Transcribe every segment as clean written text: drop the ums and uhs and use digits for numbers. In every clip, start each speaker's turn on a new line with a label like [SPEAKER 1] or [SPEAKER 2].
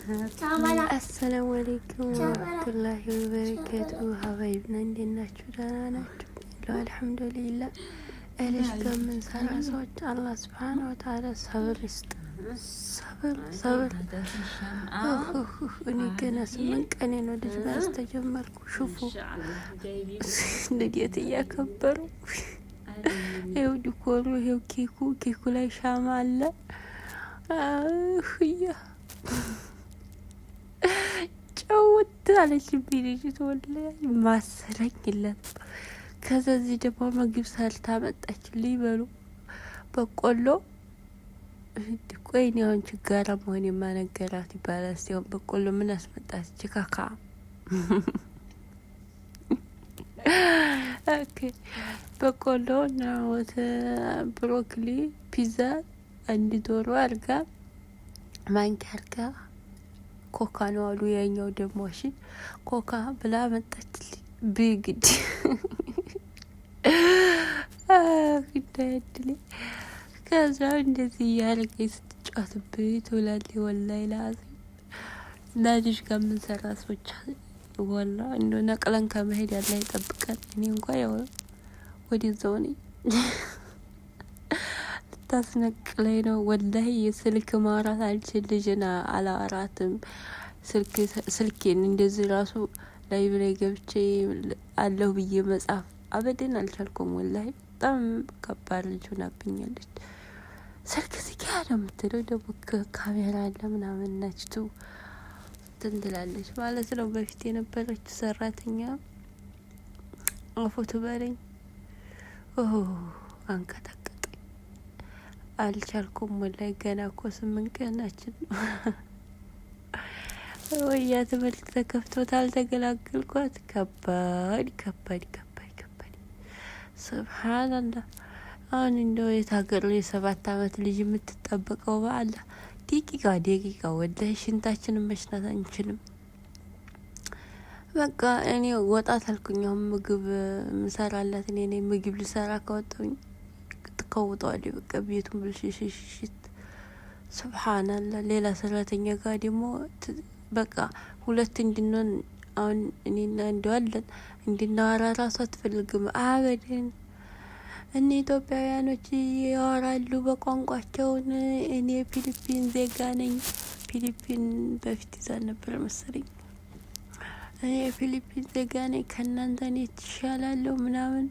[SPEAKER 1] السلام عليكم ورحمة الله وبركاته حبايبنا እንዴት ናችሁ? ደህና ናችሁ? الحمد لله እልሽ ከምን ሰራሶች አላህ Subhanahu Wa Ta'ala ሰብር ይስጥ። ሰብር እኔ ገና 8 ቀኔ ነው ልጅ ባስተጀመርኩ ሹፉ ልደት እያከበሩ ይኸው ዲኮሩ ይኸው ኬኩ ላይ ሻማ አለ ያ ጨውት አለች ቢልጅት ወላሂ ማሰረኝ ይለት ከዚህ ደግሞ ምግብ ሰርታ መጣችልኝ በሉ በቆሎ ቆይ ነው አንቺ ጋራ መሆን የማነገራት ይባላል ሲሆን በቆሎ ምን አስመጣች ችካካ ኦኬ በቆሎ ነው ብሮኮሊ ፒዛ አንድ ዶሮ አርጋ ማንኪያ አርጋ ኮካ ነው አሉ ያኛው ደግሞ እሺ ኮካ ብላ መጣችልኝ ቢግድ ግዳድሊ ከዛ እንደዚህ ያርገኝ ስትጫወትብኝ ትውላለች ወላሂ ላዚም ናዲሽ ከምን ሰራ ሰዎች ወላ እንደ ነቅለን ከመሄድ ያለ ይጠብቀን እኔ እንኳን ያው ወዲያው ነኝ ታስነቅለኝ ነው ወላሂ የስልክ ማውራት አልችል ልጅና አላወራትም ስልኬን እንደዚህ ራሱ ላይ ብላይ ገብቼ አለው ብዬ መጻፍ አበደን አልቻልኩም ወላሂ በጣም ከባድ ልጅ ሆናብኛለች ስልክ ሲጋ ነው የምትለው ደግሞ ካሜራ አለ ምናምን ነችቱ ትንትላለች ማለት ነው በፊት የነበረች ሰራተኛ ፎቶ በለኝ አንቀጠቀጠኝ አልቻልኩም ወላሂ ገና እኮ 8 ቀናችን ወያ ትምህርት ተከፍቶታል ተገላገልኳት ከባድ ሱብሃንአላህ አሁን እንደው የታገሩ የ7 አመት ልጅ የምትጠበቀው በአላ ደቂቃ ወላሂ ሽንታችንን መሽናት አንችልም በቃ እኔ ወጣት አልኩኛው ምግብ ምሰራላት እኔ ነኝ ምግብ ልሰራ ከወጣሁኝ ትከውጣለች በቃ ቤቱን ብልሽሽሽት ሱብሃንአላህ ሌላ ሰራተኛ ጋር ደግሞ በቃ ሁለት እንድንሆን አሁን እኔና እንደዋለን እንድናወራ ራሱ አትፈልግም አበደን እኔ ኢትዮጵያውያኖች ያወራሉ በቋንቋቸው እኔ ፊሊፒን ዜጋ ነኝ ፊሊፒን በፊት ይዛል ነበር መሰለኝ እኔ ፊሊፒን ዜጋ ነኝ ከእናንተ እኔ ትሻላለሁ ምናምን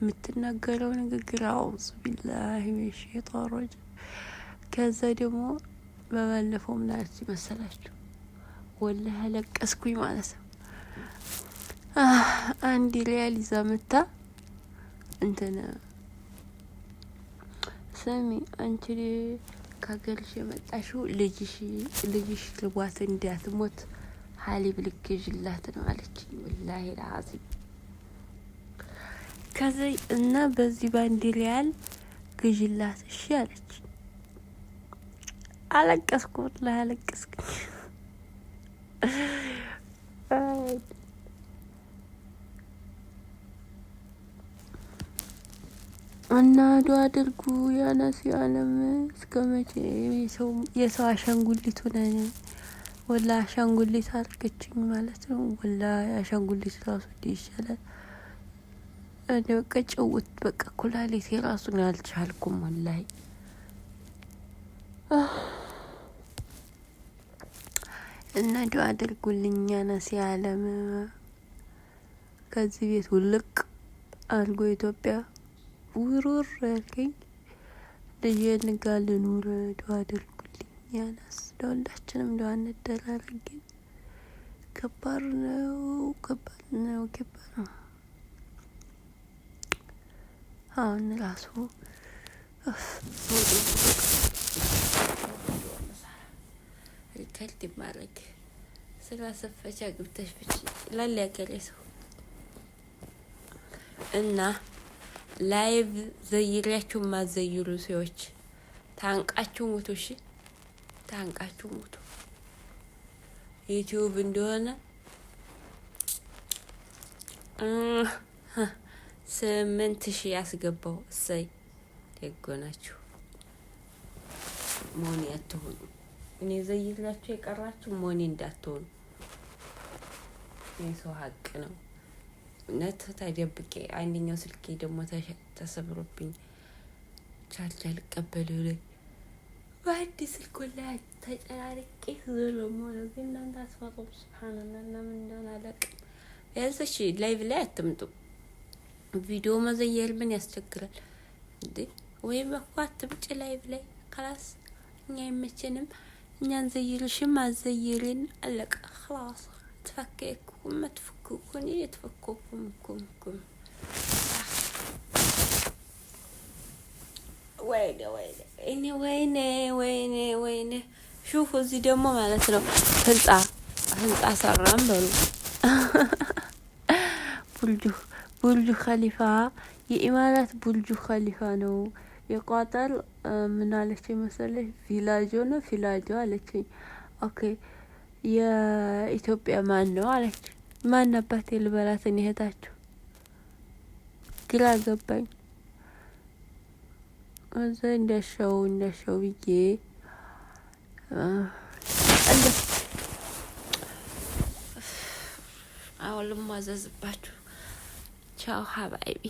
[SPEAKER 1] የምትናገረው ንግግር አውዝ ቢላሂ ሸይጣን ረጂም ከዛ ደግሞ በባለፈው ምን አለች መሰላችሁ ወላሂ አለቀስኩኝ ማለት ነው አንድ ሪያል ይዛ መጣ እንትን ሰሚ አንቺ ካገርሽ የመጣሽው ልጅሽ ልቧት እንዳትሞት ሀሊብ ልክጅላት ነው አለችኝ ወላሂ ላዚም ከዚህ እና በዚህ ባንድ ሪያል ግጅላት እሺ አለች አለቀስኩ ወላሂ አለቀስኩኝ እና ዱአ አድርጉ ያናስ ያለም እስከመቼ የሰው አሻንጉሊት ሆነን ወላ አሻንጉሊት አርገችኝ ማለት ነው ወላ አሻንጉሊት ራሱ ይሻላል እንደው ቀጨውት በቃ ኩላሊት የራሱ ነው አልቻልኩም ወላሂ እና ዱአ አድርጉልኝ ያናስ ያለም ከዚህ ቤት ውልቅ አልጎ ኢትዮጵያ ውሩር ያልከኝ ልጄን ጋር ልኑር ዱአ አድርጉልኝ ያናስ ለሁላችንም ዱአ እንደራረግ ከባድ ነው አሁን ራሱ ሪከርድ ማድረግ ስላሰፈቻ ግብተሽ ፍቺ ላል ያገሬ ሰው እና ላይቭ ዘይሪያችሁ ማዘይሩ ሰዎች ታንቃችሁ ሞቱ እሺ ታንቃችሁ ሞቱ ዩቲዩብ እንደሆነ 8000 ያስገባው እሰይ ደጎናችሁ መሆን ያትሆኑ እኔ ዘይላችሁ የቀራችሁ ሞኒ እንዳትሆኑ የሰው ሀቅ ነው እውነት ተደብቄ አንደኛው ስልኬ ደግሞ ተሰብሮብኝ ቻርጅ አልቀበለው ላይ በአዲስ ስልክ ላይ ተጨራርቄ ዝሎሞ ነው ግን እናንተ አስፋጦም ሱብሃንአላህ ለምን እንደሆነ አላውቅም ያልሰሽ ላይቭ ላይ አትምጡ ቪዲዮ መዘየር ምን ያስቸግራል እንዴ ወይ በኳት ብጭ ላይቭ ላይ خلاص እኛ ይመቸንም እኛን ዘይርሽም አዘይርን አለቀ خلاص تفككم ما تفككوني يتفككم كم وينه شوفوا زي دمو معناتنا هنطا سرام بلو برج خليفة የኢማራት ቡርጅ ኸሊፋ ነው የቋጠር ምን አለችኝ መሰለሽ ፊላጆ አለችኝ ኦኬ የኢትዮጵያ ማን ነው አለች ማን ነበር ልበላት እኔ እህታችሁ ግራ ገባኝ እዛ እንደሻው ብዬ አሁን ልማዘዝባችሁ ቻው ሀባይቢ